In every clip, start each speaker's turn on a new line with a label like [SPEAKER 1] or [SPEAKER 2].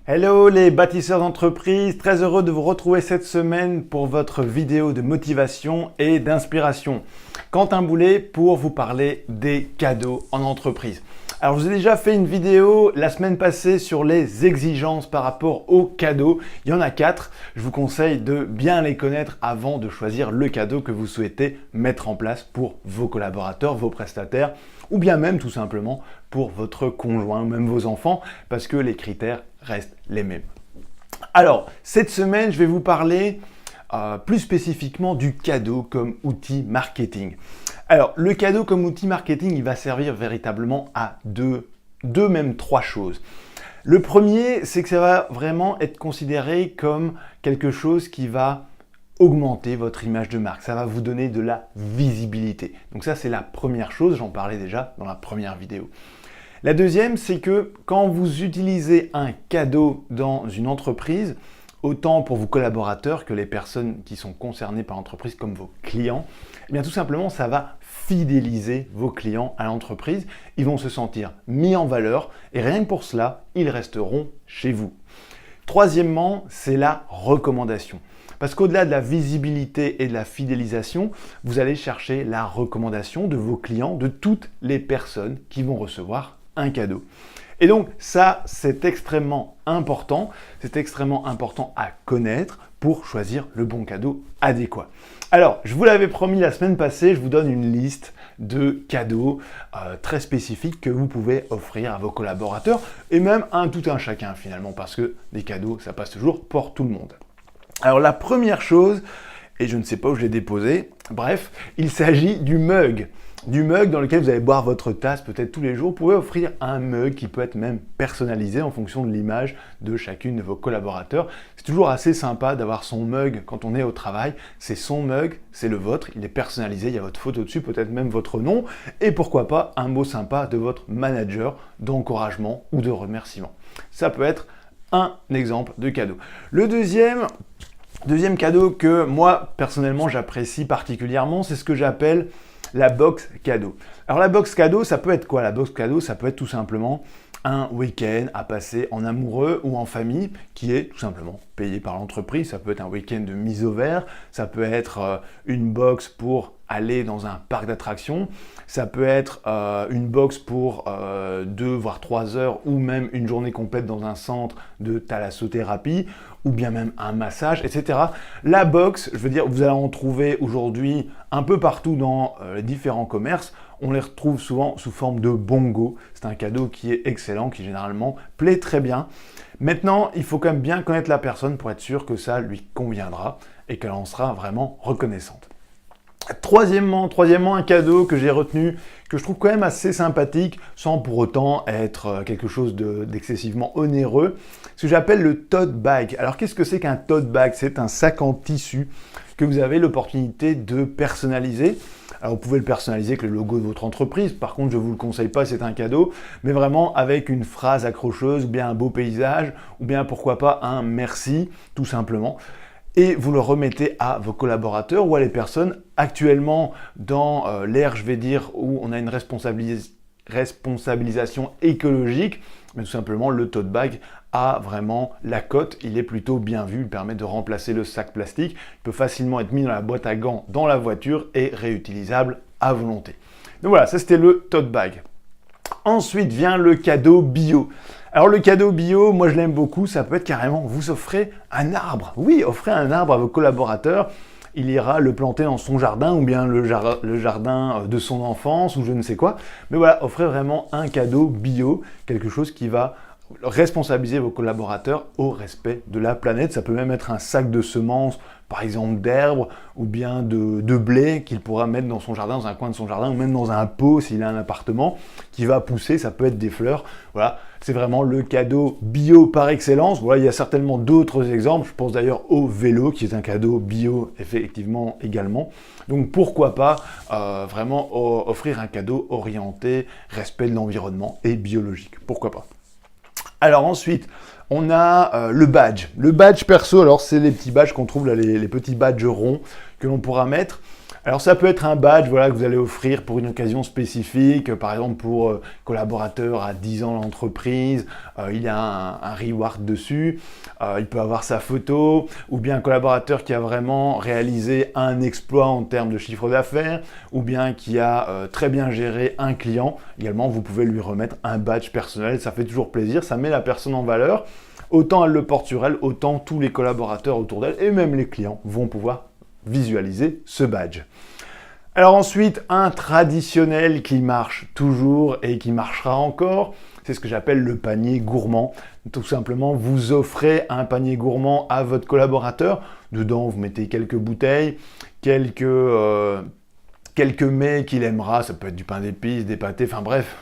[SPEAKER 1] Hello les bâtisseurs d'entreprise, très heureux de vous retrouver cette semaine pour votre vidéo de motivation et d'inspiration. Quentin Boulet pour vous parler des cadeaux en entreprise. Alors je vous ai déjà fait une vidéo la semaine passée sur les exigences par rapport aux cadeaux. Il y en a 4. Je vous conseille de bien les connaître avant de choisir le cadeau que vous souhaitez mettre en place pour vos collaborateurs, vos prestataires ou bien même tout simplement pour votre conjoint ou même vos enfants parce que les critères restent les mêmes. Alors cette semaine je vais vous parler plus spécifiquement du cadeau comme outil marketing. Alors, le cadeau comme outil marketing, il va servir véritablement à deux, même trois choses. Le premier, c'est que ça va vraiment être considéré comme quelque chose qui va augmenter votre image de marque. Ça va vous donner de la visibilité. Donc ça, c'est la première chose. J'en parlais déjà dans la première vidéo. La deuxième, c'est que quand vous utilisez un cadeau dans une entreprise, autant pour vos collaborateurs que les personnes qui sont concernées par l'entreprise comme vos clients, eh bien tout simplement ça va fidéliser vos clients à l'entreprise. Ils vont se sentir mis en valeur et rien que pour cela, ils resteront chez vous. Troisièmement, c'est la recommandation. Parce qu'au-delà de la visibilité et de la fidélisation, vous allez chercher la recommandation de vos clients, de toutes les personnes qui vont recevoir un cadeau. Et donc ça, c'est extrêmement important à connaître pour choisir le bon cadeau adéquat. Alors, je vous l'avais promis la semaine passée, je vous donne une liste de cadeaux très spécifiques que vous pouvez offrir à vos collaborateurs et même un tout un chacun finalement, parce que les cadeaux, ça passe toujours pour tout le monde. Alors la première chose, et je ne sais pas où je l'ai déposé, bref, il s'agit du mug. Du mug dans lequel vous allez boire votre tasse peut-être tous les jours. Vous pouvez offrir un mug qui peut être même personnalisé en fonction de l'image de chacune de vos collaborateurs. C'est toujours assez sympa d'avoir son mug quand on est au travail. C'est son mug, c'est le vôtre, il est personnalisé, il y a votre photo dessus, peut-être même votre nom et pourquoi pas un mot sympa de votre manager d'encouragement ou de remerciement. Ça peut être un exemple de cadeau. Le deuxième cadeau que moi personnellement j'apprécie particulièrement, c'est ce que j'appelle la box cadeau. Alors la box cadeau, ça peut être quoi? La box cadeau, ça peut être tout simplement un week-end à passer en amoureux ou en famille qui est tout simplement payé par l'entreprise. Ça peut être un week-end de mise au vert, ça peut être une box pour aller dans un parc d'attractions, ça peut être une box pour 2 voire 3 heures ou même une journée complète dans un centre de thalassothérapie ou bien même un massage, etc. La box, je veux dire, vous allez en trouver aujourd'hui un peu partout dans les différents commerces. On les retrouve souvent sous forme de bongo. C'est un cadeau qui est excellent, qui généralement plaît très bien. Maintenant, il faut quand même bien connaître la personne pour être sûr que ça lui conviendra et qu'elle en sera vraiment reconnaissante. Troisièmement, un cadeau que j'ai retenu, que je trouve quand même assez sympathique, sans pour autant être quelque chose d'excessivement onéreux, ce que j'appelle le tote bag. Alors qu'est-ce que c'est qu'un tote bag? C'est un sac en tissu que vous avez l'opportunité de personnaliser. Alors vous pouvez le personnaliser avec le logo de votre entreprise, par contre je ne vous le conseille pas, c'est un cadeau, mais vraiment avec une phrase accrocheuse, ou bien un beau paysage, ou bien pourquoi pas un merci, tout simplement. Et vous le remettez à vos collaborateurs ou à les personnes actuellement dans l'ère, je vais dire, où on a une responsabilisation écologique, mais tout simplement le tote bag a vraiment la cote, il est plutôt bien vu, il permet de remplacer le sac plastique, il peut facilement être mis dans la boîte à gants dans la voiture et réutilisable à volonté. Donc voilà, ça c'était le tote bag. Ensuite vient le cadeau bio. Alors le cadeau bio, moi je l'aime beaucoup, ça peut être carrément, vous offrez un arbre. Oui, offrez un arbre à vos collaborateurs, il ira le planter dans son jardin ou bien le jardin de son enfance ou je ne sais quoi. Mais voilà, offrez vraiment un cadeau bio, quelque chose qui va responsabiliser vos collaborateurs au respect de la planète. Ça peut même être un sac de semences, par exemple d'herbes ou bien de blé qu'il pourra mettre dans son jardin, dans un coin de son jardin ou même dans un pot s'il a un appartement qui va pousser, ça peut être des fleurs. Voilà, c'est vraiment le cadeau bio par excellence. Voilà, il y a certainement d'autres exemples. Je pense d'ailleurs au vélo qui est un cadeau bio effectivement également. Donc pourquoi pas vraiment offrir un cadeau orienté respect de l'environnement et biologique. Pourquoi pas. Alors ensuite, on a le badge. Le badge perso, alors c'est les petits badges qu'on trouve là, les petits badges ronds que l'on pourra mettre. Alors ça peut être un badge voilà, que vous allez offrir pour une occasion spécifique, par exemple pour collaborateur à 10 ans l'entreprise, il y a un reward dessus, il peut avoir sa photo, ou bien un collaborateur qui a vraiment réalisé un exploit en termes de chiffre d'affaires, ou bien qui a très bien géré un client. Également, vous pouvez lui remettre un badge personnel, ça fait toujours plaisir, ça met la personne en valeur. Autant elle le porte sur elle, autant tous les collaborateurs autour d'elle, et même les clients, vont pouvoir visualiser ce badge. Alors ensuite, un traditionnel qui marche toujours et qui marchera encore, c'est ce que j'appelle le panier gourmand. Tout simplement, vous offrez un panier gourmand à votre collaborateur. Dedans, vous mettez quelques bouteilles, quelques mets qu'il aimera. Ça peut être du pain d'épices, des pâtés, enfin bref,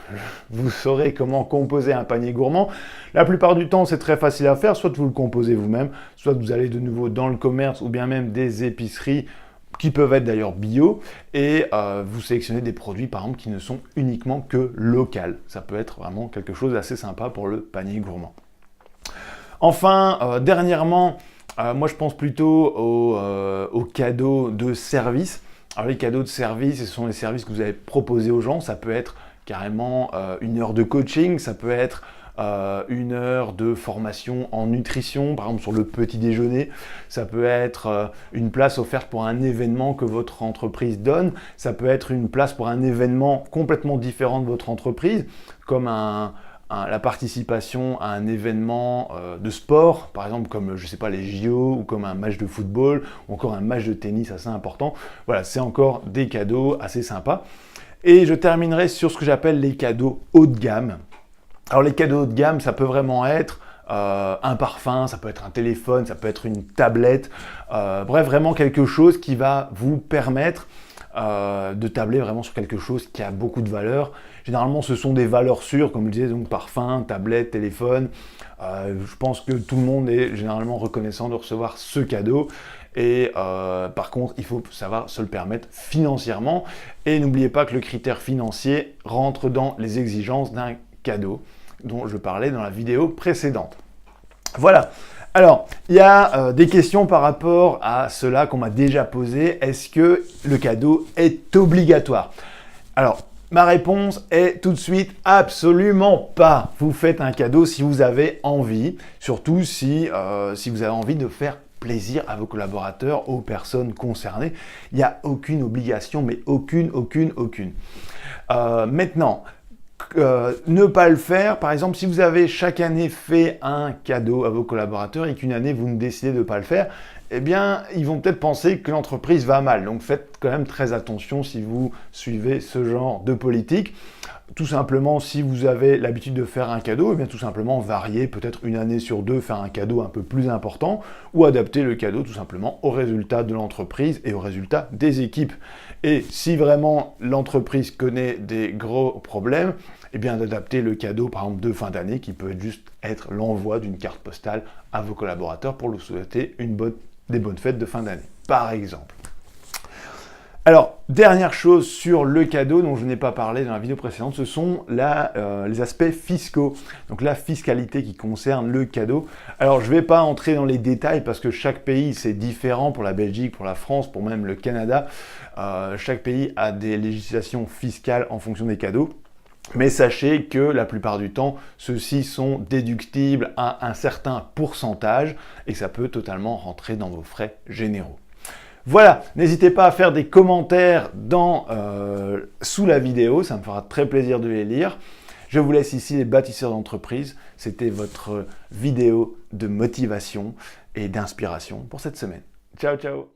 [SPEAKER 1] vous saurez comment composer un panier gourmand. La plupart du temps, c'est très facile à faire. Soit vous le composez vous-même, soit vous allez de nouveau dans le commerce ou bien même des épiceries qui peuvent être d'ailleurs bio, et vous sélectionnez des produits par exemple qui ne sont uniquement que locaux. Ça peut être vraiment quelque chose d'assez sympa pour le panier gourmand. Enfin, dernièrement, moi je pense plutôt aux cadeaux de service. Alors les cadeaux de service, ce sont les services que vous allez proposer aux gens. Ça peut être carrément une heure de coaching, ça peut être une heure de formation en nutrition, par exemple sur le petit déjeuner. Ça peut être une place offerte pour un événement que votre entreprise donne. Ça peut être une place pour un événement complètement différent de votre entreprise, comme la participation à un événement de sport, par exemple comme, je sais pas, les JO, ou comme un match de football, ou encore un match de tennis assez important. Voilà, c'est encore des cadeaux assez sympas. Et je terminerai sur ce que j'appelle les cadeaux haut de gamme. Alors les cadeaux haut de gamme, ça peut vraiment être un parfum, ça peut être un téléphone, ça peut être une tablette, bref, vraiment quelque chose qui va vous permettre de tabler vraiment sur quelque chose qui a beaucoup de valeur. Généralement, ce sont des valeurs sûres, comme je disais, donc parfum, tablette, téléphone. Je pense que tout le monde est généralement reconnaissant de recevoir ce cadeau. Et par contre, il faut savoir se le permettre financièrement. Et n'oubliez pas que le critère financier rentre dans les exigences d'un cadeau dont je parlais dans la vidéo précédente. Voilà. Alors, il y a des questions par rapport à cela qu'on m'a déjà posé. Est-ce que le cadeau est obligatoire? Alors, ma réponse est tout de suite absolument pas. Vous faites un cadeau si vous avez envie, surtout si vous avez envie de faire plaisir à vos collaborateurs, aux personnes concernées. Il n'y a aucune obligation, mais aucune. Maintenant, ne pas le faire, par exemple, si vous avez chaque année fait un cadeau à vos collaborateurs et qu'une année vous ne décidez de ne pas le faire, eh bien, ils vont peut-être penser que l'entreprise va mal. Donc, faites quand même très attention si vous suivez ce genre de politique. Tout simplement, si vous avez l'habitude de faire un cadeau, eh bien, tout simplement varier, peut-être une année sur deux, faire un cadeau un peu plus important, ou adapter le cadeau tout simplement aux résultats de l'entreprise et aux résultats des équipes. Et si vraiment l'entreprise connaît des gros problèmes, eh bien d'adapter le cadeau par exemple de fin d'année, qui peut juste être l'envoi d'une carte postale à vos collaborateurs pour leur souhaiter des bonnes fêtes de fin d'année, par exemple. Alors, dernière chose sur le cadeau dont je n'ai pas parlé dans la vidéo précédente, ce sont les aspects fiscaux. Donc la fiscalité qui concerne le cadeau. Alors, je ne vais pas entrer dans les détails parce que chaque pays, c'est différent pour la Belgique, pour la France, pour même le Canada. Chaque pays a des législations fiscales en fonction des cadeaux. Mais sachez que la plupart du temps, ceux-ci sont déductibles à un certain pourcentage et que ça peut totalement rentrer dans vos frais généraux. Voilà, n'hésitez pas à faire des commentaires sous la vidéo, ça me fera très plaisir de les lire. Je vous laisse ici les bâtisseurs d'entreprise. C'était votre vidéo de motivation et d'inspiration pour cette semaine. Ciao, ciao!